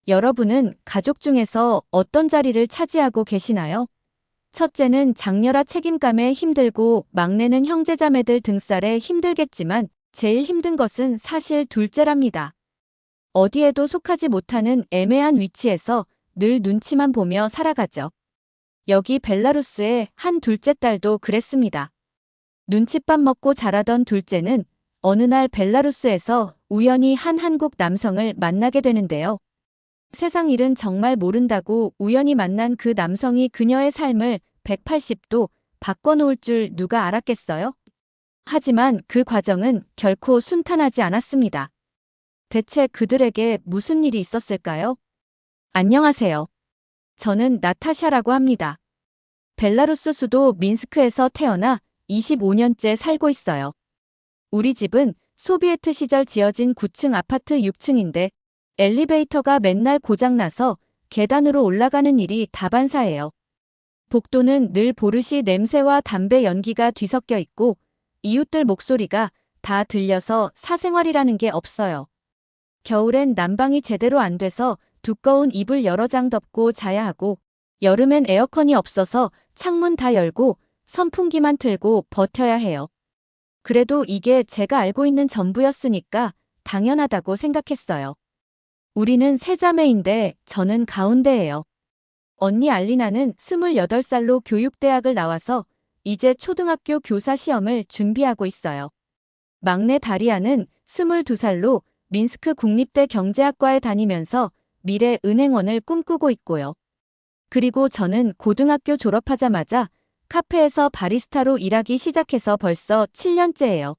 여러분은 가족 중에서 어떤 자리를 차지하고 계시나요? 첫째는 장녀라 책임감에 힘들고 막내는 형제자매들 등살에 힘들겠지만 제일 힘든 것은 사실 둘째랍니다. 어디에도 속하지 못하는 애매한 위치에서 늘 눈치만 보며 살아가죠. 여기 벨라루스의 한 둘째 딸도 그랬습니다. 눈칫밥 먹고 자라던 둘째는 어느 날 벨라루스에서 우연히 한 한국 남성을 만나게 되는데요. 세상 일은 정말 모른다고 우연히 만난 그 남성이 그녀의 삶을 180도 바꿔놓을 줄 누가 알았겠어요? 하지만 그 과정은 결코 순탄하지 않았습니다. 대체 그들에게 무슨 일이 있었을까요? 안녕하세요. 저는 나타샤라고 합니다. 벨라루스 수도 민스크에서 태어나 25년째 살고 있어요. 우리 집은 소비에트 시절 지어진 9층 아파트 6층인데 엘리베이터가 맨날 고장나서 계단으로 올라가는 일이 다반사예요. 복도는 늘 보르시 냄새와 담배 연기가 뒤섞여 있고 이웃들 목소리가 다 들려서 사생활이라는 게 없어요. 겨울엔 난방이 제대로 안 돼서 두꺼운 이불 여러 장 덮고 자야 하고 여름엔 에어컨이 없어서 창문 다 열고 선풍기만 틀고 버텨야 해요. 그래도 이게 제가 알고 있는 전부였으니까 당연하다고 생각했어요. 우리는 세 자매인데 저는 가운데예요. 언니 알리나는 28살로 교육대학을 나와서 이제 초등학교 교사 시험을 준비하고 있어요. 막내 다리아는 22살로 민스크 국립대 경제학과에 다니면서 미래 은행원을 꿈꾸고 있고요. 그리고 저는 고등학교 졸업하자마자 카페에서 바리스타로 일하기 시작해서 벌써 7년째예요.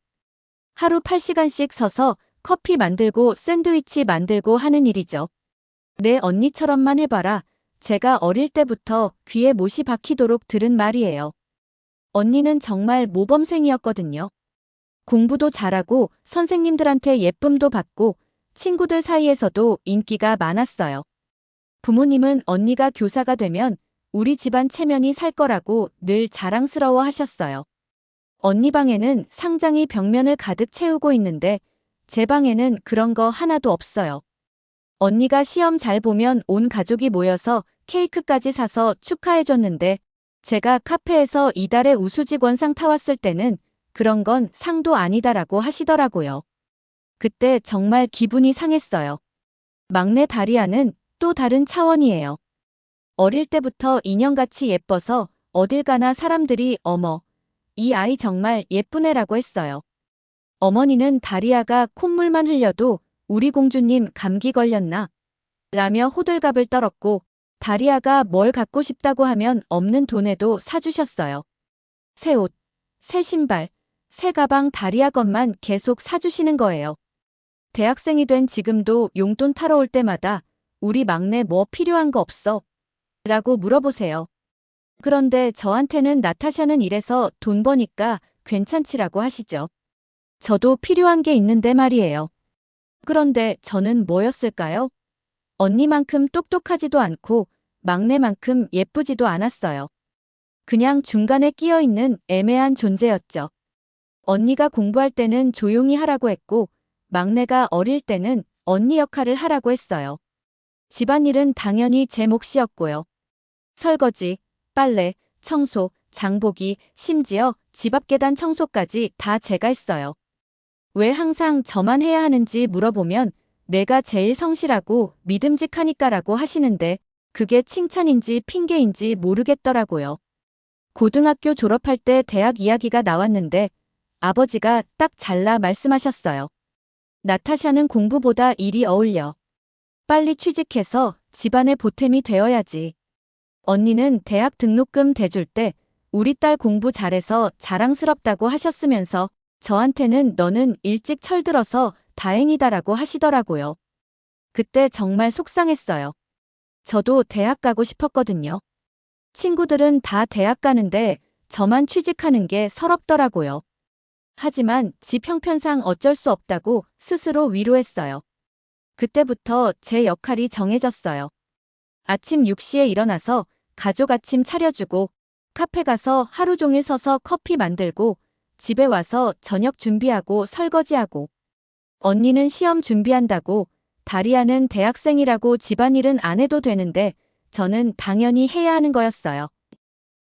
하루 8시간씩 서서 커피 만들고 샌드위치 만들고 하는 일이죠. 내 언니처럼만 해봐라. 제가 어릴 때부터 귀에 못이 박히도록 들은 말이에요. 언니는 정말 모범생이었거든요. 공부도 잘하고 선생님들한테 예쁨도 받고 친구들 사이에서도 인기가 많았어요. 부모님은 언니가 교사가 되면 우리 집안 체면이 살 거라고 늘 자랑스러워 하셨어요. 언니 방에는 상장이 벽면을 가득 채우고 있는데 제 방에는 그런 거 하나도 없어요. 언니가 시험 잘 보면 온 가족이 모여서 케이크까지 사서 축하해줬는데 제가 카페에서 이달의 우수직원상 타왔을 때는 그런 건 상도 아니다라고 하시더라고요. 그때 정말 기분이 상했어요. 막내 다리아는 또 다른 차원이에요. 어릴 때부터 인형같이 예뻐서 어딜 가나 사람들이 어머, 이 아이 정말 예쁜 애라고 했어요. 어머니는 다리아가 콧물만 흘려도 우리 공주님 감기 걸렸나? 라며 호들갑을 떨었고 다리아가 뭘 갖고 싶다고 하면 없는 돈에도 사주셨어요. 새 옷, 새 신발, 새 가방 다리아 것만 계속 사주시는 거예요. 대학생이 된 지금도 용돈 타러 올 때마다 우리 막내 뭐 필요한 거 없어? 라고 물어보세요. 그런데 저한테는 나타샤는 이래서 돈 버니까 괜찮지라고 하시죠. 저도 필요한 게 있는데 말이에요. 그런데 저는 뭐였을까요? 언니만큼 똑똑하지도 않고 막내만큼 예쁘지도 않았어요. 그냥 중간에 끼어 있는 애매한 존재였죠. 언니가 공부할 때는 조용히 하라고 했고 막내가 어릴 때는 언니 역할을 하라고 했어요. 집안일은 당연히 제 몫이었고요. 설거지, 빨래, 청소, 장보기, 심지어 집 앞 계단 청소까지 다 제가 했어요. 왜 항상 저만 해야 하는지 물어보면 내가 제일 성실하고 믿음직하니까라고 하시는데 그게 칭찬인지 핑계인지 모르겠더라고요. 고등학교 졸업할 때 대학 이야기가 나왔는데 아버지가 딱 잘라 말씀하셨어요. 나타샤는 공부보다 일이 어울려. 빨리 취직해서 집안의 보탬이 되어야지. 언니는 대학 등록금 대줄 때 우리 딸 공부 잘해서 자랑스럽다고 하셨으면서 저한테는 너는 일찍 철들어서 다행이다라고 하시더라고요. 그때 정말 속상했어요. 저도 대학 가고 싶었거든요. 친구들은 다 대학 가는데 저만 취직하는 게 서럽더라고요. 하지만 집 형편상 어쩔 수 없다고 스스로 위로했어요. 그때부터 제 역할이 정해졌어요. 아침 6시에 일어나서 가족 아침 차려주고 카페 가서 하루 종일 서서 커피 만들고 집에 와서 저녁 준비하고 설거지하고 언니는 시험 준비한다고 다리아는 대학생이라고 집안일은 안 해도 되는데 저는 당연히 해야 하는 거였어요.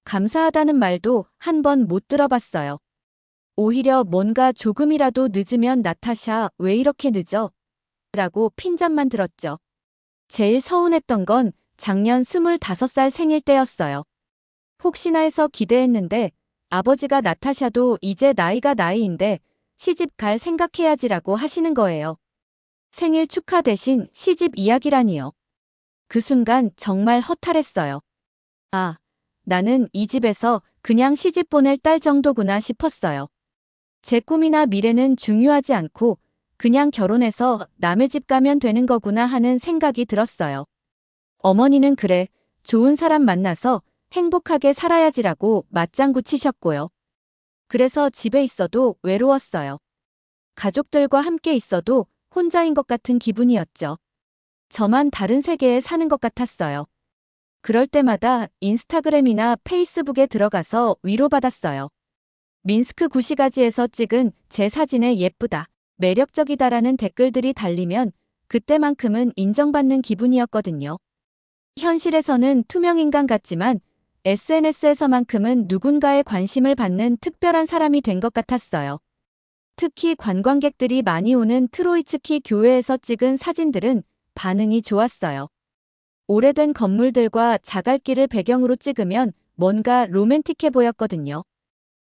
감사하다는 말도 한 번 못 들어봤어요. 오히려 뭔가 조금이라도 늦으면 나타샤 왜 이렇게 늦어? 라고 핀잔만 들었죠. 제일 서운했던 건 작년 25살 생일 때였어요. 혹시나 해서 기대했는데 아버지가 나타샤도 이제 나이가 나이인데 시집 갈 생각해야지라고 하시는 거예요. 생일 축하 대신 시집 이야기라니요. 그 순간 정말 허탈했어요. 아, 나는 이 집에서 그냥 시집 보낼 딸 정도구나 싶었어요. 제 꿈이나 미래는 중요하지 않고 그냥 결혼해서 남의 집 가면 되는 거구나 하는 생각이 들었어요. 어머니는 그래, 좋은 사람 만나서 행복하게 살아야지라고 맞장구 치셨고요. 그래서 집에 있어도 외로웠어요. 가족들과 함께 있어도 혼자인 것 같은 기분이었죠. 저만 다른 세계에 사는 것 같았어요. 그럴 때마다 인스타그램이나 페이스북에 들어가서 위로받았어요. 민스크 구시가지에서 찍은 제 사진에 예쁘다, 매력적이다라는 댓글들이 달리면 그때만큼은 인정받는 기분이었거든요. 현실에서는 투명인간 같지만 SNS에서만큼은 누군가의 관심을 받는 특별한 사람이 된 것 같았어요. 특히 관광객들이 많이 오는 트로이츠키 교회에서 찍은 사진들은 반응이 좋았어요. 오래된 건물들과 자갈길을 배경으로 찍으면 뭔가 로맨틱해 보였거든요.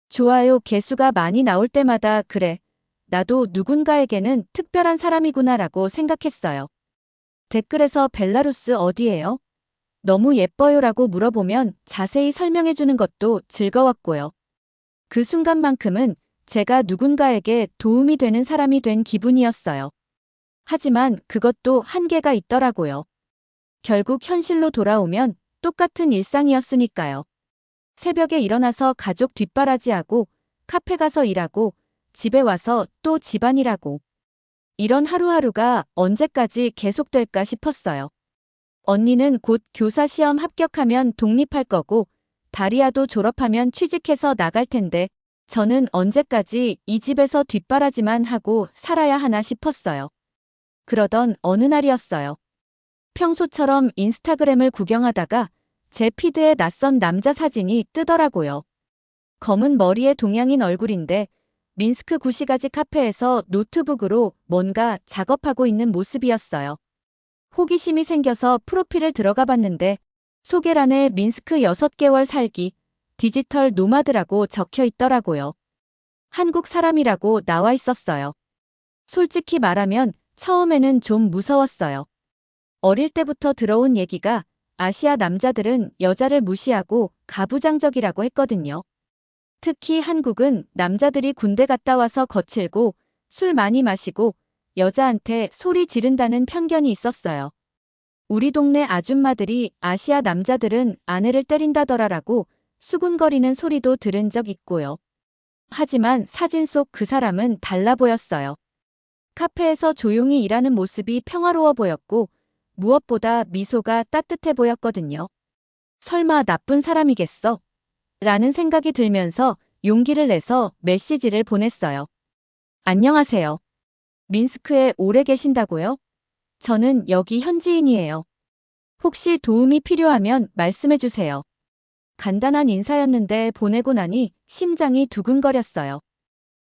좋아요 개수가 많이 나올 때마다 그래, 나도 누군가에게는 특별한 사람이구나라고 생각했어요. 댓글에서 벨라루스 어디예요? 너무 예뻐요라고 물어보면 자세히 설명해주는 것도 즐거웠고요. 그 순간만큼은 제가 누군가에게 도움이 되는 사람이 된 기분이었어요. 하지만 그것도 한계가 있더라고요. 결국 현실로 돌아오면 똑같은 일상이었으니까요. 새벽에 일어나서 가족 뒷바라지하고 카페 가서 일하고 집에 와서 또 집안일하고 이런 하루하루가 언제까지 계속될까 싶었어요. 언니는 곧 교사 시험 합격하면 독립할 거고 다리아도 졸업하면 취직해서 나갈 텐데 저는 언제까지 이 집에서 뒷바라지만 하고 살아야 하나 싶었어요. 그러던 어느 날이었어요. 평소처럼 인스타그램을 구경하다가 제 피드에 낯선 남자 사진이 뜨더라고요. 검은 머리에 동양인 얼굴인데 민스크 구시가지 카페에서 노트북으로 뭔가 작업하고 있는 모습이었어요. 호기심이 생겨서 프로필을 들어가 봤는데 소개란에 민스크 6개월 살기, 디지털 노마드라고 적혀 있더라고요. 한국 사람이라고 나와 있었어요. 솔직히 말하면 처음에는 좀 무서웠어요. 어릴 때부터 들어온 얘기가 아시아 남자들은 여자를 무시하고 가부장적이라고 했거든요. 특히 한국은 남자들이 군대 갔다 와서 거칠고 술 많이 마시고 여자한테 소리 지른다는 편견이 있었어요. 우리 동네 아줌마들이 아시아 남자들은 아내를 때린다더라라고 수군거리는 소리도 들은 적 있고요. 하지만 사진 속 그 사람은 달라 보였어요. 카페에서 조용히 일하는 모습이 평화로워 보였고 무엇보다 미소가 따뜻해 보였거든요. 설마 나쁜 사람이겠어? 라는 생각이 들면서 용기를 내서 메시지를 보냈어요. 안녕하세요. 민스크에 오래 계신다고요? 저는 여기 현지인이에요. 혹시 도움이 필요하면 말씀해주세요. 간단한 인사였는데 보내고 나니 심장이 두근거렸어요.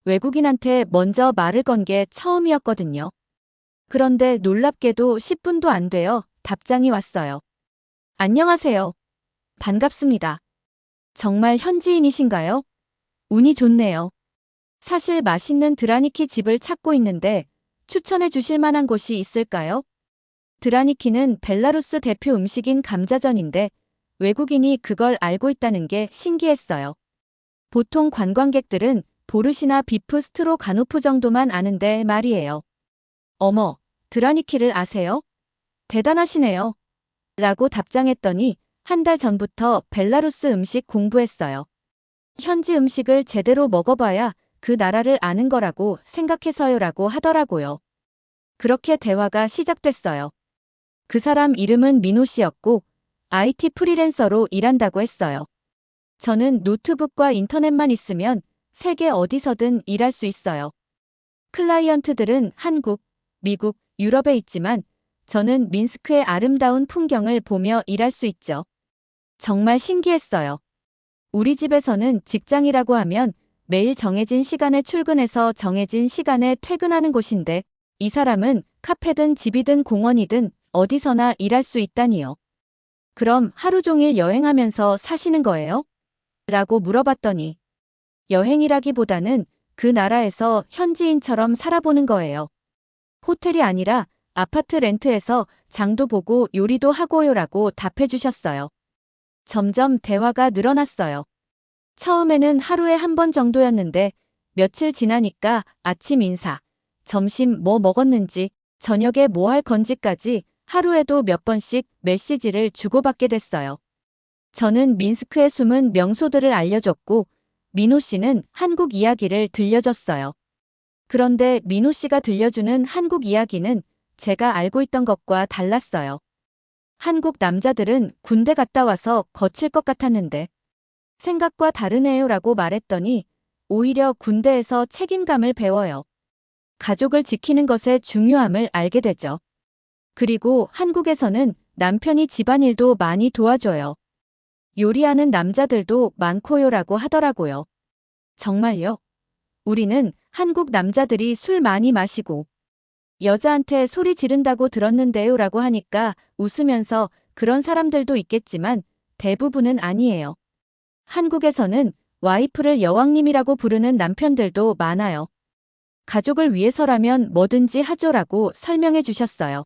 외국인한테 먼저 말을 건 게 처음이었거든요. 그런데 놀랍게도 10분도 안 되어 답장이 왔어요. 안녕하세요. 반갑습니다. 정말 현지인이신가요? 운이 좋네요. 사실 맛있는 드라니키 집을 찾고 있는데 추천해 주실 만한 곳이 있을까요? 드라니키는 벨라루스 대표 음식인 감자전인데 외국인이 그걸 알고 있다는 게 신기했어요. 보통 관광객들은 보르시나 비프 스트로가노프 정도만 아는데 말이에요. 어머, 드라니키를 아세요? 대단하시네요. 라고 답장했더니 한 달 전부터 벨라루스 음식 공부했어요. 현지 음식을 제대로 먹어봐야 그 나라를 아는 거라고 생각해서요라고 하더라고요. 그렇게 대화가 시작됐어요. 그 사람 이름은 민호 씨였고 IT 프리랜서로 일한다고 했어요. 저는 노트북과 인터넷만 있으면 세계 어디서든 일할 수 있어요. 클라이언트들은 한국, 미국, 유럽에 있지만 저는 민스크의 아름다운 풍경을 보며 일할 수 있죠. 정말 신기했어요. 우리 집에서는 직장이라고 하면 매일 정해진 시간에 출근해서 정해진 시간에 퇴근하는 곳인데 이 사람은 카페든 집이든 공원이든 어디서나 일할 수 있다니요. 그럼 하루 종일 여행하면서 사시는 거예요? 라고 물어봤더니 여행이라기보다는 그 나라에서 현지인처럼 살아보는 거예요. 호텔이 아니라 아파트 렌트해서 장도 보고 요리도 하고요라고 답해 주셨어요. 점점 대화가 늘어났어요. 처음에는 하루에 한 번 정도였는데 며칠 지나니까 아침 인사, 점심 뭐 먹었는지, 저녁에 뭐 할 건지까지 하루에도 몇 번씩 메시지를 주고받게 됐어요. 저는 민스크의 숨은 명소들을 알려줬고 민호 씨는 한국 이야기를 들려줬어요. 그런데 민호 씨가 들려주는 한국 이야기는 제가 알고 있던 것과 달랐어요. 한국 남자들은 군대 갔다 와서 거칠 것 같았는데 생각과 다르네요라고 말했더니 오히려 군대에서 책임감을 배워요. 가족을 지키는 것의 중요함을 알게 되죠. 그리고 한국에서는 남편이 집안일도 많이 도와줘요. 요리하는 남자들도 많고요라고 하더라고요. 정말요? 우리는 한국 남자들이 술 많이 마시고 여자한테 소리 지른다고 들었는데요라고 하니까 웃으면서 그런 사람들도 있겠지만 대부분은 아니에요. 한국에서는 와이프를 여왕님이라고 부르는 남편들도 많아요. 가족을 위해서라면 뭐든지 하죠라고 설명해 주셨어요.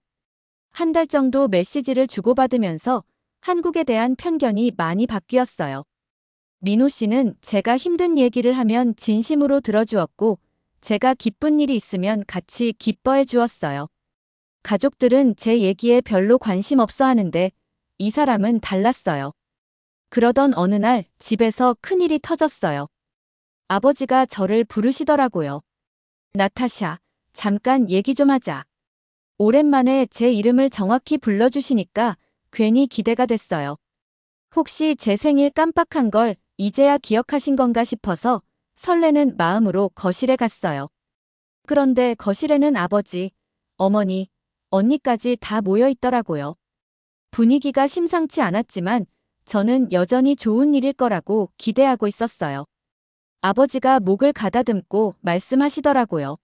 한 달 정도 메시지를 주고받으면서 한국에 대한 편견이 많이 바뀌었어요. 민호 씨는 제가 힘든 얘기를 하면 진심으로 들어주었고, 제가 기쁜 일이 있으면 같이 기뻐해 주었어요. 가족들은 제 얘기에 별로 관심 없어 하는데, 이 사람은 달랐어요. 그러던 어느 날 집에서 큰일이 터졌어요. 아버지가 저를 부르시더라고요. 나타샤, 잠깐 얘기 좀 하자. 오랜만에 제 이름을 정확히 불러주시니까 괜히 기대가 됐어요. 혹시 제 생일 깜빡한 걸 이제야 기억하신 건가 싶어서 설레는 마음으로 거실에 갔어요. 그런데 거실에는 아버지, 어머니, 언니까지 다 모여 있더라고요. 분위기가 심상치 않았지만 저는 여전히 좋은 일일 거라고 기대하고 있었어요. 아버지가 목을 가다듬고 말씀하시더라고요.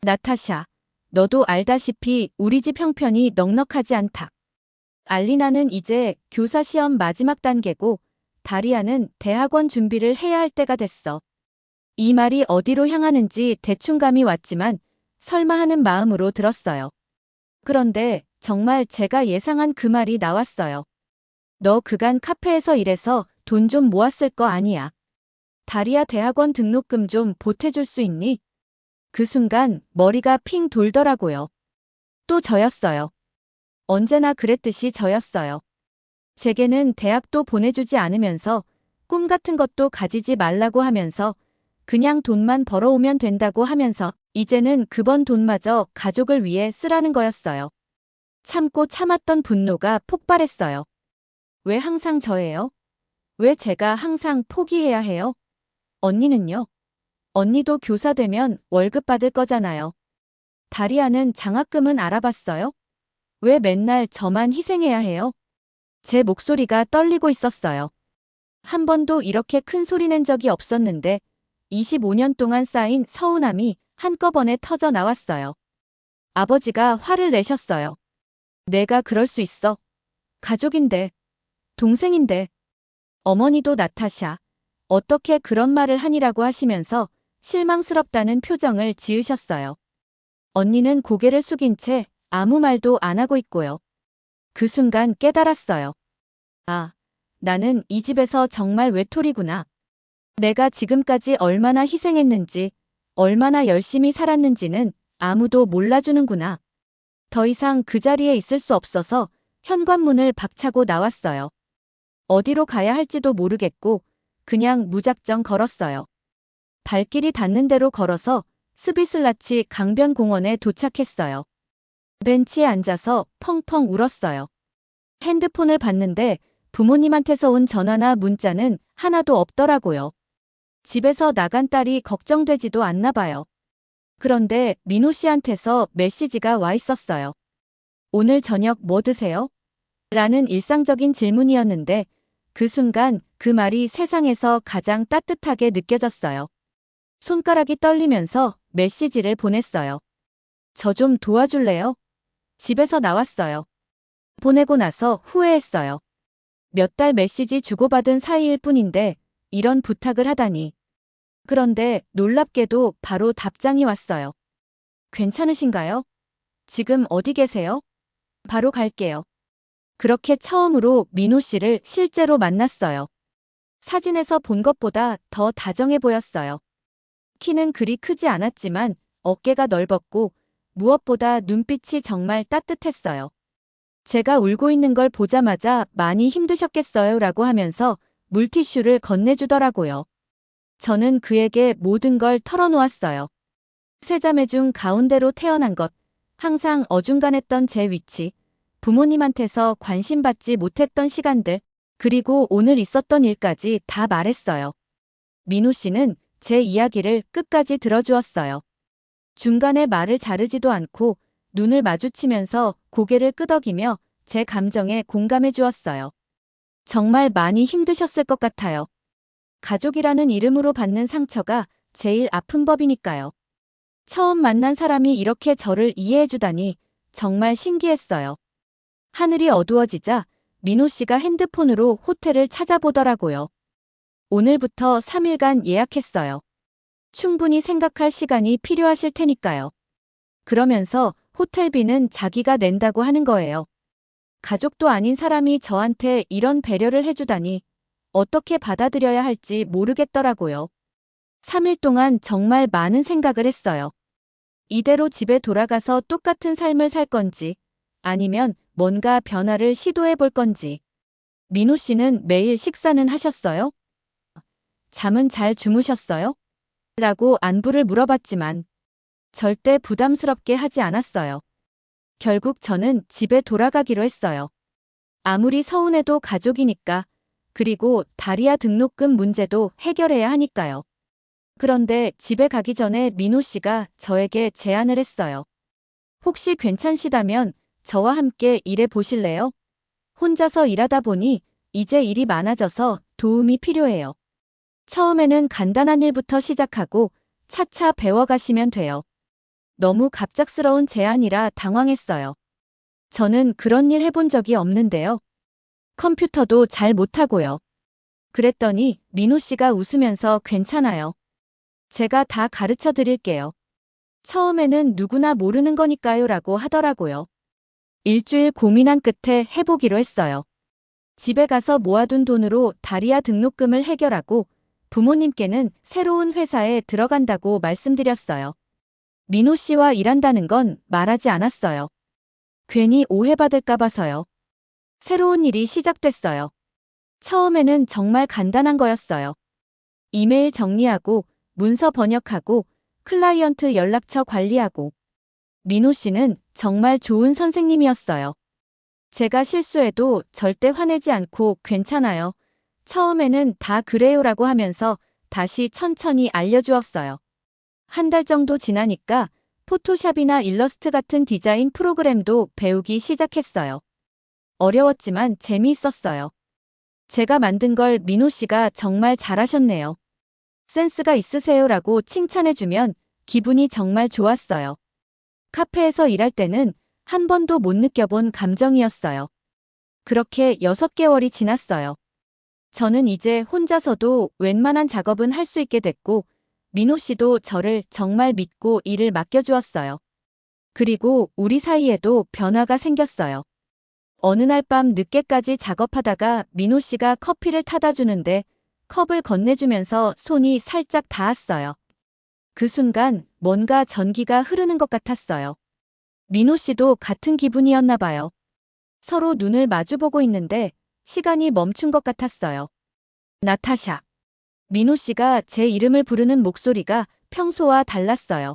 나타샤, 너도 알다시피 우리 집 형편이 넉넉하지 않다. 알리나는 이제 교사 시험 마지막 단계고 다리아는 대학원 준비를 해야 할 때가 됐어. 이 말이 어디로 향하는지 대충 감이 왔지만 설마 하는 마음으로 들었어요. 그런데 정말 제가 예상한 그 말이 나왔어요. 너 그간 카페에서 일해서 돈 좀 모았을 거 아니야. 다리아 대학원 등록금 좀 보태줄 수 있니? 그 순간 머리가 핑 돌더라고요. 또 저였어요. 언제나 그랬듯이 저였어요. 제게는 대학도 보내주지 않으면서 꿈 같은 것도 가지지 말라고 하면서 그냥 돈만 벌어오면 된다고 하면서 이제는 그 번 돈마저 가족을 위해 쓰라는 거였어요. 참고 참았던 분노가 폭발했어요. 왜 항상 저예요? 왜 제가 항상 포기해야 해요? 언니는요? 언니도 교사 되면 월급 받을 거잖아요. 다리아는 장학금은 알아봤어요? 왜 맨날 저만 희생해야 해요? 제 목소리가 떨리고 있었어요. 한 번도 이렇게 큰 소리 낸 적이 없었는데 25년 동안 쌓인 서운함이 한꺼번에 터져 나왔어요. 아버지가 화를 내셨어요. 내가 그럴 수 있어. 가족인데, 동생인데. 어머니도 나타샤, 어떻게 그런 말을 하니라고 하시면서 실망스럽다는 표정을 지으셨어요. 언니는 고개를 숙인 채 아무 말도 안 하고 있고요. 그 순간 깨달았어요. 아, 나는 이 집에서 정말 외톨이구나. 내가 지금까지 얼마나 희생했는지, 얼마나 열심히 살았는지는 아무도 몰라주는구나. 더 이상 그 자리에 있을 수 없어서 현관문을 박차고 나왔어요. 어디로 가야 할지도 모르겠고 그냥 무작정 걸었어요. 발길이 닿는 대로 걸어서 스비슬라치 강변공원에 도착했어요. 벤치에 앉아서 펑펑 울었어요. 핸드폰을 봤는데 부모님한테서 온 전화나 문자는 하나도 없더라고요. 집에서 나간 딸이 걱정되지도 않나 봐요. 그런데 민호 씨한테서 메시지가 와 있었어요. 오늘 저녁 뭐 드세요? 라는 일상적인 질문이었는데 그 순간 그 말이 세상에서 가장 따뜻하게 느껴졌어요. 손가락이 떨리면서 메시지를 보냈어요. 저 좀 도와줄래요? 집에서 나왔어요. 보내고 나서 후회했어요. 몇 달 메시지 주고받은 사이일 뿐인데 이런 부탁을 하다니. 그런데 놀랍게도 바로 답장이 왔어요. 괜찮으신가요? 지금 어디 계세요? 바로 갈게요. 그렇게 처음으로 민호 씨를 실제로 만났어요. 사진에서 본 것보다 더 다정해 보였어요. 키는 그리 크지 않았지만 어깨가 넓었고 무엇보다 눈빛이 정말 따뜻했어요. 제가 울고 있는 걸 보자마자 많이 힘드셨겠어요 라고 하면서 물티슈를 건네주더라고요. 저는 그에게 모든 걸 털어놓았어요. 세 자매 중 가운데로 태어난 것, 항상 어중간했던 제 위치, 부모님한테서 관심받지 못했던 시간들, 그리고 오늘 있었던 일까지 다 말했어요. 민호 씨는 제 이야기를 끝까지 들어주었어요. 중간에 말을 자르지도 않고 눈을 마주치면서 고개를 끄덕이며 제 감정에 공감해 주었어요. 정말 많이 힘드셨을 것 같아요. 가족이라는 이름으로 받는 상처가 제일 아픈 법이니까요. 처음 만난 사람이 이렇게 저를 이해해 주다니 정말 신기했어요. 하늘이 어두워지자 민호 씨가 핸드폰으로 호텔을 찾아보더라고요. 오늘부터 3일간 예약했어요. 충분히 생각할 시간이 필요하실 테니까요. 그러면서 호텔비는 자기가 낸다고 하는 거예요. 가족도 아닌 사람이 저한테 이런 배려를 해주다니 어떻게 받아들여야 할지 모르겠더라고요. 3일 동안 정말 많은 생각을 했어요. 이대로 집에 돌아가서 똑같은 삶을 살 건지 아니면 뭔가 변화를 시도해 볼 건지. 민호 씨는 매일 식사는 하셨어요? 잠은 잘 주무셨어요? 라고 안부를 물어봤지만 절대 부담스럽게 하지 않았어요. 결국 저는 집에 돌아가기로 했어요. 아무리 서운해도 가족이니까. 그리고 다리아 등록금 문제도 해결해야 하니까요. 그런데 집에 가기 전에 민호 씨가 저에게 제안을 했어요. 혹시 괜찮으시다면 저와 함께 일해 보실래요? 혼자서 일하다 보니 이제 일이 많아져서 도움이 필요해요. 처음에는 간단한 일부터 시작하고 차차 배워가시면 돼요. 너무 갑작스러운 제안이라 당황했어요. 저는 그런 일 해본 적이 없는데요. 컴퓨터도 잘 못하고요. 그랬더니 민호 씨가 웃으면서 괜찮아요. 제가 다 가르쳐 드릴게요. 처음에는 누구나 모르는 거니까요 라고 하더라고요. 일주일 고민한 끝에 해보기로 했어요. 집에 가서 모아둔 돈으로 다리아 등록금을 해결하고 부모님께는 새로운 회사에 들어간다고 말씀드렸어요. 민호 씨와 일한다는 건 말하지 않았어요. 괜히 오해받을까 봐서요. 새로운 일이 시작됐어요. 처음에는 정말 간단한 거였어요. 이메일 정리하고 문서 번역하고 클라이언트 연락처 관리하고. 민호 씨는 정말 좋은 선생님이었어요. 제가 실수해도 절대 화내지 않고 괜찮아요. 처음에는 다 그래요라고 하면서 다시 천천히 알려주었어요. 한 달 정도 지나니까 포토샵이나 일러스트 같은 디자인 프로그램도 배우기 시작했어요. 어려웠지만 재미있었어요. 제가 만든 걸 민호 씨가 정말 잘하셨네요. 센스가 있으세요라고 칭찬해주면 기분이 정말 좋았어요. 카페에서 일할 때는 한 번도 못 느껴본 감정이었어요. 그렇게 6개월이 지났어요. 저는 이제 혼자서도 웬만한 작업은 할 수 있게 됐고 민호 씨도 저를 정말 믿고 일을 맡겨주었어요. 그리고 우리 사이에도 변화가 생겼어요. 어느 날 밤 늦게까지 작업하다가 민호 씨가 커피를 타다 주는데 컵을 건네주면서 손이 살짝 닿았어요. 그 순간 뭔가 전기가 흐르는 것 같았어요. 민호 씨도 같은 기분이었나 봐요. 서로 눈을 마주보고 있는데 시간이 멈춘 것 같았어요. 나타샤. 민호 씨가 제 이름을 부르는 목소리가 평소와 달랐어요.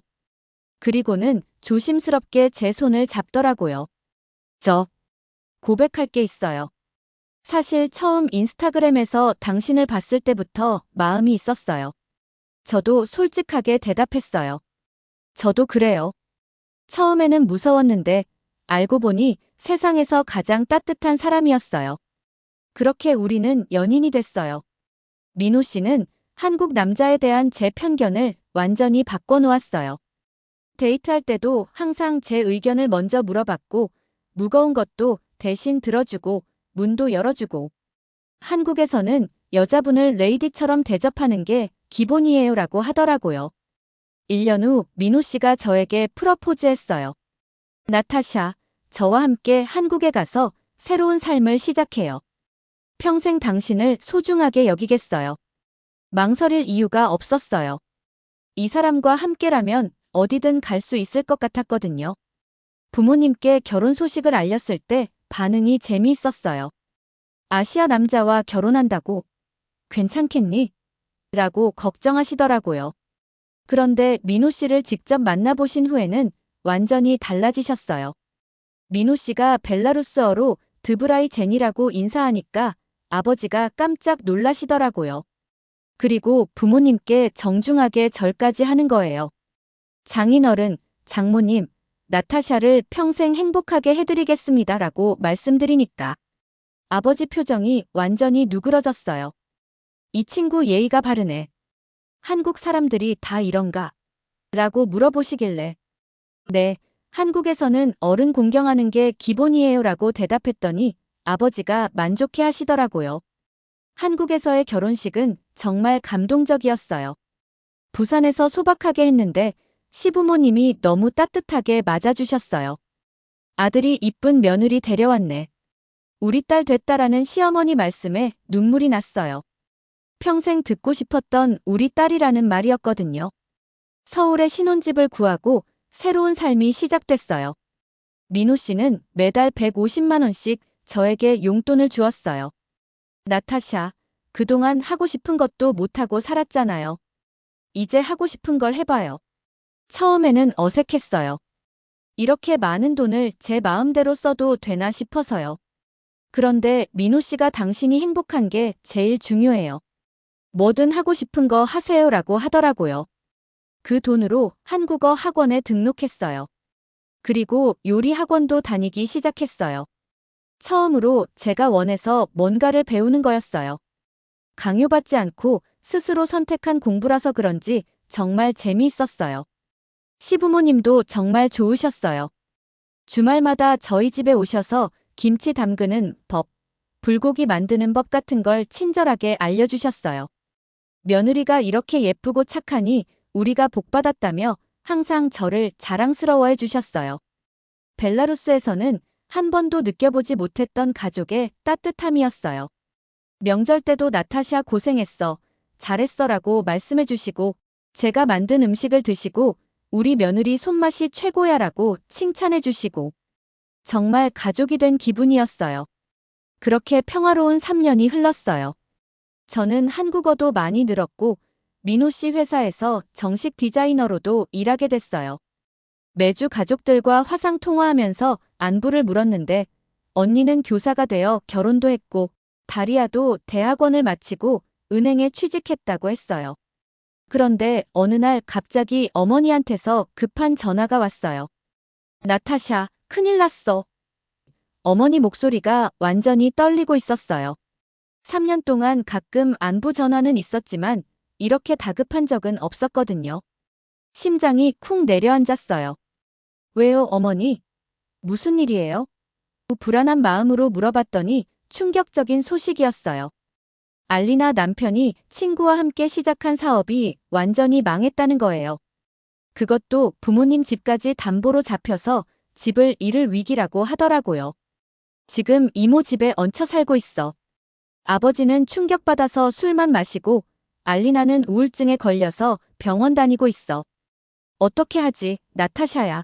그리고는 조심스럽게 제 손을 잡더라고요. 저 고백할 게 있어요. 사실 처음 인스타그램에서 당신을 봤을 때부터 마음이 있었어요. 저도 솔직하게 대답했어요. 저도 그래요. 처음에는 무서웠는데 알고 보니 세상에서 가장 따뜻한 사람이었어요. 그렇게 우리는 연인이 됐어요. 민호 씨는 한국 남자에 대한 제 편견을 완전히 바꿔놓았어요. 데이트할 때도 항상 제 의견을 먼저 물어봤고, 무거운 것도 대신 들어주고, 문도 열어주고. 한국에서는 여자분을 레이디처럼 대접하는 게 기본이에요라고 하더라고요. 1년 후 민호 씨가 저에게 프러포즈했어요. 나타샤, 저와 함께 한국에 가서 새로운 삶을 시작해요. 평생 당신을 소중하게 여기겠어요. 망설일 이유가 없었어요. 이 사람과 함께라면 어디든 갈 수 있을 것 같았거든요. 부모님께 결혼 소식을 알렸을 때 반응이 재미있었어요. 아시아 남자와 결혼한다고? 괜찮겠니? 라고 걱정하시더라고요. 그런데 민호 씨를 직접 만나보신 후에는 완전히 달라지셨어요. 민호 씨가 벨라루스어로 드브라이 젠이라고 인사하니까 아버지가 깜짝 놀라시더라고요. 그리고 부모님께 정중하게 절까지 하는 거예요. 장인어른, 장모님, 나타샤를 평생 행복하게 해드리겠습니다 라고 말씀드리니까 아버지 표정이 완전히 누그러졌어요. 이 친구 예의가 바르네. 한국 사람들이 다 이런가? 라고 물어보시길래 네, 한국에서는 어른 공경하는 게 기본이에요 라고 대답했더니 아버지가 만족해 하시더라고요. 한국에서의 결혼식은 정말 감동적이었어요. 부산에서 소박하게 했는데 시부모님이 너무 따뜻하게 맞아주셨어요. 아들이 이쁜 며느리 데려왔네. 우리 딸 됐다라는 시어머니 말씀에 눈물이 났어요. 평생 듣고 싶었던 우리 딸이라는 말이었거든요. 서울에 신혼집을 구하고 새로운 삶이 시작됐어요. 민호 씨는 매달 150만 원씩 저에게 용돈을 주었어요. 나타샤, 그동안 하고 싶은 것도 못하고 살았잖아요. 이제 하고 싶은 걸 해봐요. 처음에는 어색했어요. 이렇게 많은 돈을 제 마음대로 써도 되나 싶어서요. 그런데 민호 씨가 당신이 행복한 게 제일 중요해요. 뭐든 하고 싶은 거 하세요라고 하더라고요. 그 돈으로 한국어 학원에 등록했어요. 그리고 요리 학원도 다니기 시작했어요. 처음으로 제가 원해서 뭔가를 배우는 거였어요. 강요받지 않고 스스로 선택한 공부라서 그런지 정말 재미있었어요. 시부모님도 정말 좋으셨어요. 주말마다 저희 집에 오셔서 김치 담그는 법, 불고기 만드는 법 같은 걸 친절하게 알려주셨어요. 며느리가 이렇게 예쁘고 착하니 우리가 복받았다며 항상 저를 자랑스러워해 주셨어요. 벨라루스에서는 한 번도 느껴보지 못했던 가족의 따뜻함이었어요. 명절 때도 나타샤 고생했어, 잘했어라고 말씀해 주시고 제가 만든 음식을 드시고 우리 며느리 손맛이 최고야라고 칭찬해 주시고 정말 가족이 된 기분이었어요. 그렇게 평화로운 3년이 흘렀어요. 저는 한국어도 많이 늘었고 민호 씨 회사에서 정식 디자이너로도 일하게 됐어요. 매주 가족들과 화상 통화하면서 안부를 물었는데 언니는 교사가 되어 결혼도 했고 다리아도 대학원을 마치고 은행에 취직했다고 했어요. 그런데 어느 날 갑자기 어머니한테서 급한 전화가 왔어요. 나타샤, 큰일 났어. 어머니 목소리가 완전히 떨리고 있었어요. 3년 동안 가끔 안부 전화는 있었지만 이렇게 다급한 적은 없었거든요. 심장이 쿵 내려앉았어요. 왜요, 어머니? 무슨 일이에요? 불안한 마음으로 물어봤더니 충격적인 소식이었어요. 알리나 남편이 친구와 함께 시작한 사업이 완전히 망했다는 거예요. 그것도 부모님 집까지 담보로 잡혀서 집을 잃을 위기라고 하더라고요. 지금 이모 집에 얹혀 살고 있어. 아버지는 충격받아서 술만 마시고 알리나는 우울증에 걸려서 병원 다니고 있어. 어떻게 하지, 나타샤야.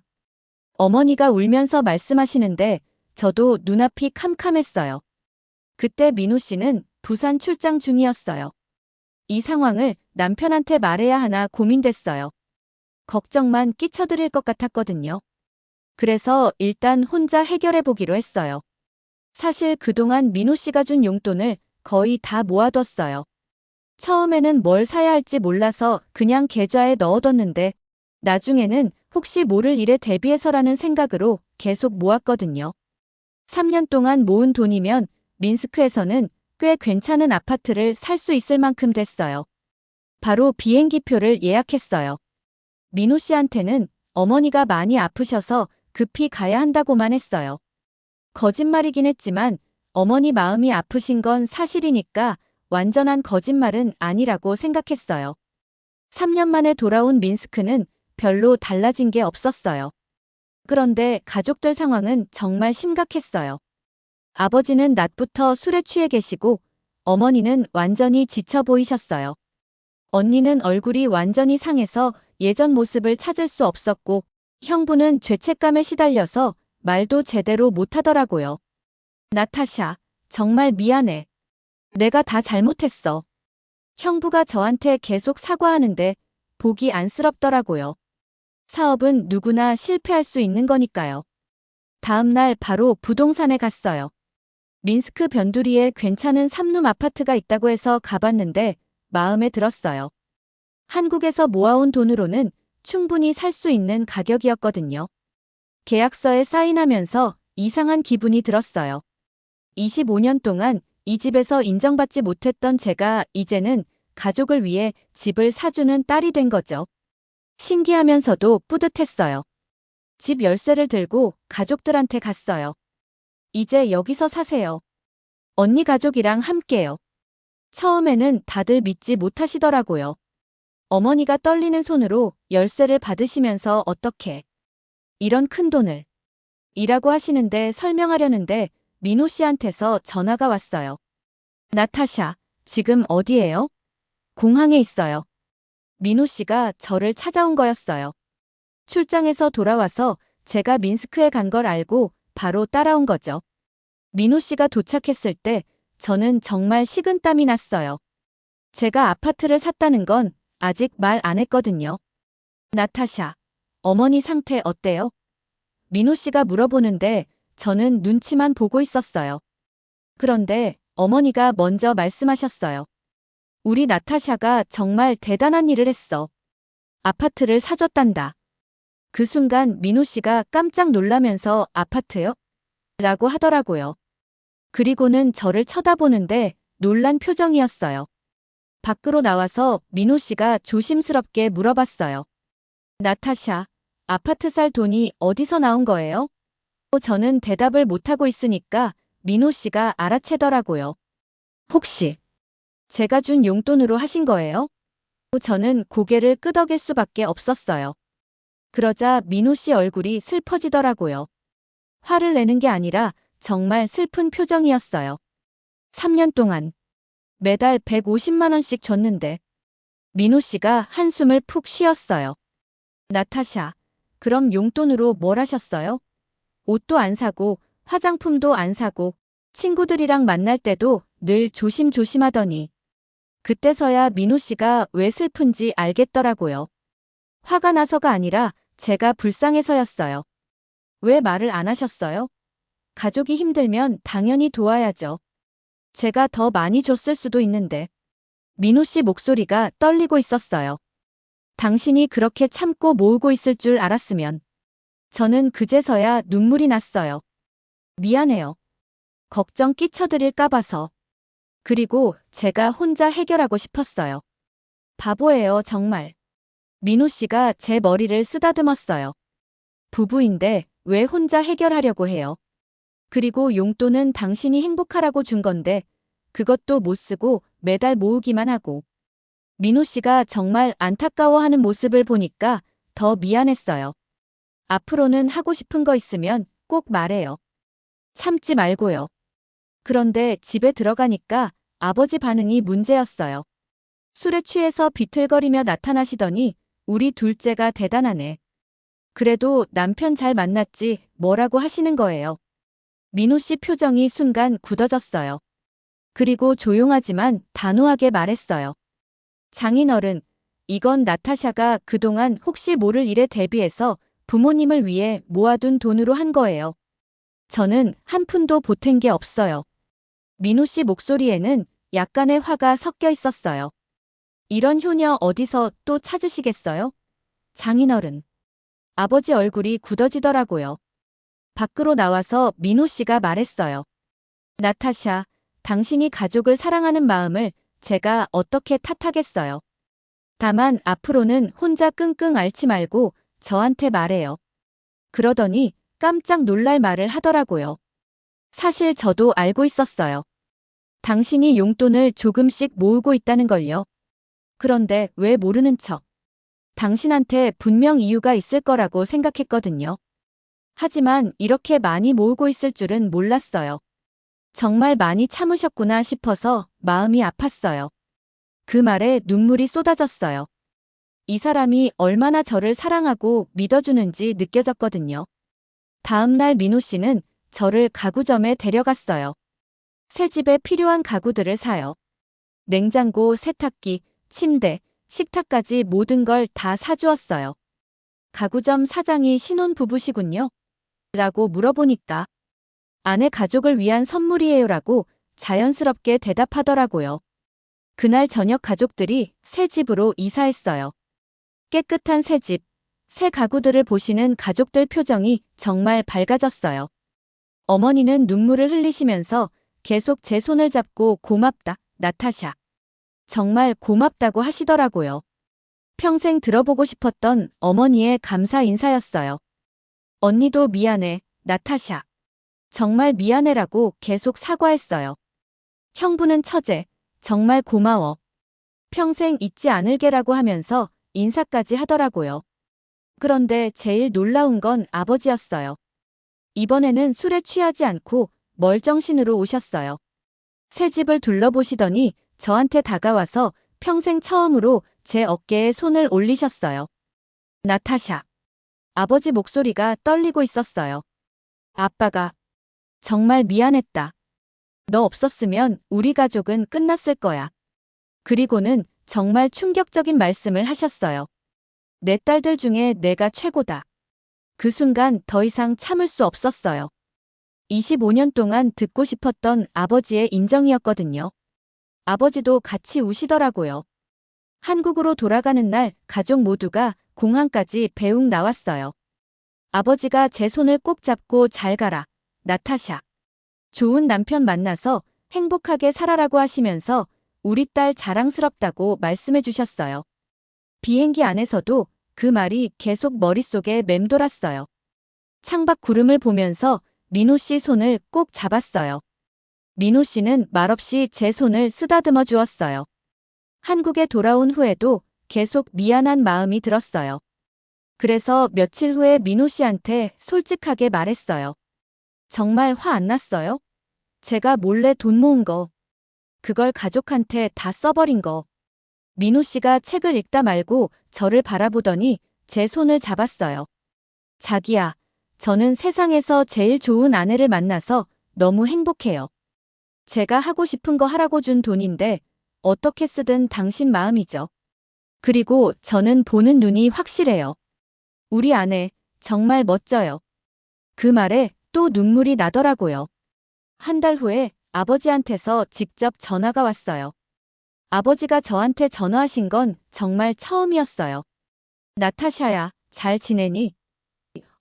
어머니가 울면서 말씀하시는데 저도 눈앞이 캄캄했어요. 그때 민호 씨는 부산 출장 중이었어요. 이 상황을 남편한테 말해야 하나 고민됐어요. 걱정만 끼쳐드릴 것 같았거든요. 그래서 일단 혼자 해결해 보기로 했어요. 사실 그동안 민호 씨가 준 용돈을 거의 다 모아뒀어요. 처음에는 뭘 사야 할지 몰라서 그냥 계좌에 넣어뒀는데 나중에는 혹시 모를 일에 대비해서라는 생각으로 계속 모았거든요. 3년 동안 모은 돈이면 민스크에서는 꽤 괜찮은 아파트를 살 수 있을 만큼 됐어요. 바로 비행기표를 예약했어요. 민호 씨한테는 어머니가 많이 아프셔서 급히 가야 한다고만 했어요. 거짓말이긴 했지만 어머니 마음이 아프신 건 사실이니까 완전한 거짓말은 아니라고 생각했어요. 3년 만에 돌아온 민스크는 별로 달라진 게 없었어요. 그런데 가족들 상황은 정말 심각했어요. 아버지는 낮부터 술에 취해 계시고 어머니는 완전히 지쳐 보이셨어요. 언니는 얼굴이 완전히 상해서 예전 모습을 찾을 수 없었고 형부는 죄책감에 시달려서 말도 제대로 못하더라고요. 나타샤, 정말 미안해. 내가 다 잘못했어. 형부가 저한테 계속 사과하는데 보기 안쓰럽더라고요. 사업은 누구나 실패할 수 있는 거니까요. 다음 날 바로 부동산에 갔어요. 민스크 변두리에 괜찮은 3룸 아파트가 있다고 해서 가봤는데 마음에 들었어요. 한국에서 모아온 돈으로는 충분히 살 수 있는 가격이었거든요. 계약서에 사인하면서 이상한 기분이 들었어요. 25년 동안 이 집에서 인정받지 못했던 제가 이제는 가족을 위해 집을 사주는 딸이 된 거죠. 신기하면서도 뿌듯했어요. 집 열쇠를 들고 가족들한테 갔어요. 이제 여기서 사세요. 언니 가족이랑 함께요. 처음에는 다들 믿지 못하시더라고요. 어머니가 떨리는 손으로 열쇠를 받으시면서 어떻게 이런 큰 돈을 이라고 하시는데 설명하려는데 민호 씨한테서 전화가 왔어요. 나타샤, 지금 어디예요? 공항에 있어요. 민호 씨가 저를 찾아온 거였어요. 출장에서 돌아와서 제가 민스크에 간 걸 알고 바로 따라온 거죠. 민호 씨가 도착했을 때 저는 정말 식은땀이 났어요. 제가 아파트를 샀다는 건 아직 말 안 했거든요. 나타샤, 어머니 상태 어때요? 민호 씨가 물어보는데 저는 눈치만 보고 있었어요. 그런데 어머니가 먼저 말씀하셨어요. 우리 나타샤가 정말 대단한 일을 했어. 아파트를 사줬단다. 그 순간 민호 씨가 깜짝 놀라면서 아파트요? 라고 하더라고요. 그리고는 저를 쳐다보는데 놀란 표정이었어요. 밖으로 나와서 민호 씨가 조심스럽게 물어봤어요. 나타샤, 아파트 살 돈이 어디서 나온 거예요? 저는 대답을 못하고 있으니까 민호 씨가 알아채더라고요. 혹시 제가 준 용돈으로 하신 거예요? 저는 고개를 끄덕일 수밖에 없었어요. 그러자 민호 씨 얼굴이 슬퍼지더라고요. 화를 내는 게 아니라 정말 슬픈 표정이었어요. 3년 동안 매달 150만 원씩 줬는데 민호 씨가 한숨을 푹 쉬었어요. 나타샤, 그럼 용돈으로 뭘 하셨어요? 옷도 안 사고 화장품도 안 사고 친구들이랑 만날 때도 늘 조심조심하더니 그때서야 민호 씨가 왜 슬픈지 알겠더라고요. 화가 나서가 아니라 제가 불쌍해서였어요. 왜 말을 안 하셨어요? 가족이 힘들면 당연히 도와야죠. 제가 더 많이 줬을 수도 있는데. 민호 씨 목소리가 떨리고 있었어요. 당신이 그렇게 참고 모으고 있을 줄 알았으면. 저는 그제서야 눈물이 났어요. 미안해요. 걱정 끼쳐드릴까 봐서. 그리고 제가 혼자 해결하고 싶었어요. 바보예요, 정말. 민호 씨가 제 머리를 쓰다듬었어요. 부부인데 왜 혼자 해결하려고 해요? 그리고 용돈은 당신이 행복하라고 준 건데 그것도 못 쓰고 매달 모으기만 하고. 민호 씨가 정말 안타까워하는 모습을 보니까 더 미안했어요. 앞으로는 하고 싶은 거 있으면 꼭 말해요. 참지 말고요. 그런데 집에 들어가니까 아버지 반응이 문제였어요. 술에 취해서 비틀거리며 나타나시더니 우리 둘째가 대단하네. 그래도 남편 잘 만났지 뭐라고 하시는 거예요. 민호 씨 표정이 순간 굳어졌어요. 그리고 조용하지만 단호하게 말했어요. 장인어른, 이건 나타샤가 그동안 혹시 모를 일에 대비해서 부모님을 위해 모아둔 돈으로 한 거예요. 저는 한 푼도 보탠 게 없어요. 민호 씨 목소리에는 약간의 화가 섞여 있었어요. 이런 효녀 어디서 또 찾으시겠어요? 장인어른. 아버지 얼굴이 굳어지더라고요. 밖으로 나와서 민호 씨가 말했어요. 나타샤, 당신이 가족을 사랑하는 마음을 제가 어떻게 탓하겠어요. 다만 앞으로는 혼자 끙끙 앓지 말고 저한테 말해요. 그러더니 깜짝 놀랄 말을 하더라고요. 사실 저도 알고 있었어요. 당신이 용돈을 조금씩 모으고 있다는 걸요. 그런데 왜 모르는 척? 당신한테 분명 이유가 있을 거라고 생각했거든요. 하지만 이렇게 많이 모으고 있을 줄은 몰랐어요. 정말 많이 참으셨구나 싶어서 마음이 아팠어요. 그 말에 눈물이 쏟아졌어요. 이 사람이 얼마나 저를 사랑하고 믿어주는지 느껴졌거든요. 다음 날 민호 씨는 저를 가구점에 데려갔어요. 새 집에 필요한 가구들을 사요. 냉장고, 세탁기, 침대, 식탁까지 모든 걸 다 사주었어요. 가구점 사장이 신혼부부시군요. 라고 물어보니까 아내 가족을 위한 선물이에요라고 자연스럽게 대답하더라고요. 그날 저녁 가족들이 새 집으로 이사했어요. 깨끗한 새 집, 새 가구들을 보시는 가족들 표정이 정말 밝아졌어요. 어머니는 눈물을 흘리시면서 계속 제 손을 잡고 고맙다, 나타샤. 정말 고맙다고 하시더라고요. 평생 들어보고 싶었던 어머니의 감사 인사였어요. 언니도 미안해, 나타샤. 정말 미안해라고 계속 사과했어요. 형부는 처제, 정말 고마워. 평생 잊지 않을게라고 하면서 인사까지 하더라고요. 그런데 제일 놀라운 건 아버지였어요. 이번에는 술에 취하지 않고 멀정신으로 오셨어요. 새 집을 둘러보시더니 저한테 다가와서 평생 처음으로 제 어깨에 손을 올리셨어요. 나타샤. 아버지 목소리가 떨리고 있었어요. 아빠가 정말 미안했다. 너 없었으면 우리 가족은 끝났을 거야. 그리고는 정말 충격적인 말씀을 하셨어요. 내 딸들 중에 내가 최고다. 그 순간 더 이상 참을 수 없었어요. 25년 동안 듣고 싶었던 아버지의 인정이었거든요. 아버지도 같이 우시더라고요. 한국으로 돌아가는 날 가족 모두가 공항까지 배웅 나왔어요. 아버지가 제 손을 꼭 잡고 잘 가라, 나타샤. 좋은 남편 만나서 행복하게 살아라고 하시면서 우리 딸 자랑스럽다고 말씀해 주셨어요. 비행기 안에서도 그 말이 계속 머릿속에 맴돌았어요. 창밖 구름을 보면서 민호 씨 손을 꼭 잡았어요. 민호 씨는 말없이 제 손을 쓰다듬어 주었어요. 한국에 돌아온 후에도 계속 미안한 마음이 들었어요. 그래서 며칠 후에 민호 씨한테 솔직하게 말했어요. 정말 화 안 났어요? 제가 몰래 돈 모은 거, 그걸 가족한테 다 써버린 거. 민호 씨가 책을 읽다 말고 저를 바라보더니 제 손을 잡았어요. 자기야, 저는 세상에서 제일 좋은 아내를 만나서 너무 행복해요. 제가 하고 싶은 거 하라고 준 돈인데 어떻게 쓰든 당신 마음이죠. 그리고 저는 보는 눈이 확실해요. 우리 아내 정말 멋져요. 그 말에 또 눈물이 나더라고요. 한 달 후에 아버지한테서 직접 전화가 왔어요. 아버지가 저한테 전화하신 건 정말 처음이었어요. 나타샤야, 잘 지내니?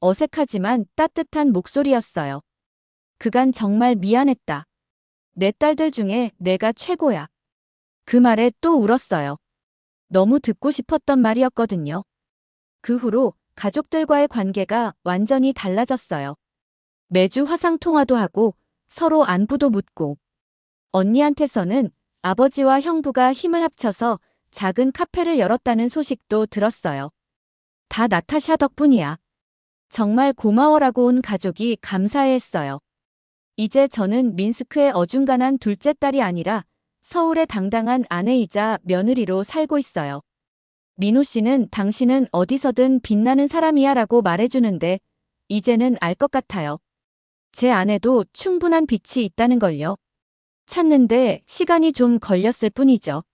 어색하지만 따뜻한 목소리였어요. 그간 정말 미안했다. 내 딸들 중에 내가 최고야. 그 말에 또 울었어요. 너무 듣고 싶었던 말이었거든요. 그 후로 가족들과의 관계가 완전히 달라졌어요. 매주 화상통화도 하고 서로 안부도 묻고 언니한테서는 아버지와 형부가 힘을 합쳐서 작은 카페를 열었다는 소식도 들었어요. 다 나타샤 덕분이야. 정말 고마워라고 온 가족이 감사해했어요. 이제 저는 민스크의 어중간한 둘째 딸이 아니라 서울의 당당한 아내이자 며느리로 살고 있어요. 민호 씨는 당신은 어디서든 빛나는 사람이야 라고 말해주는데 이제는 알 것 같아요. 제 안에도 충분한 빛이 있다는 걸요. 찾는데 시간이 좀 걸렸을 뿐이죠.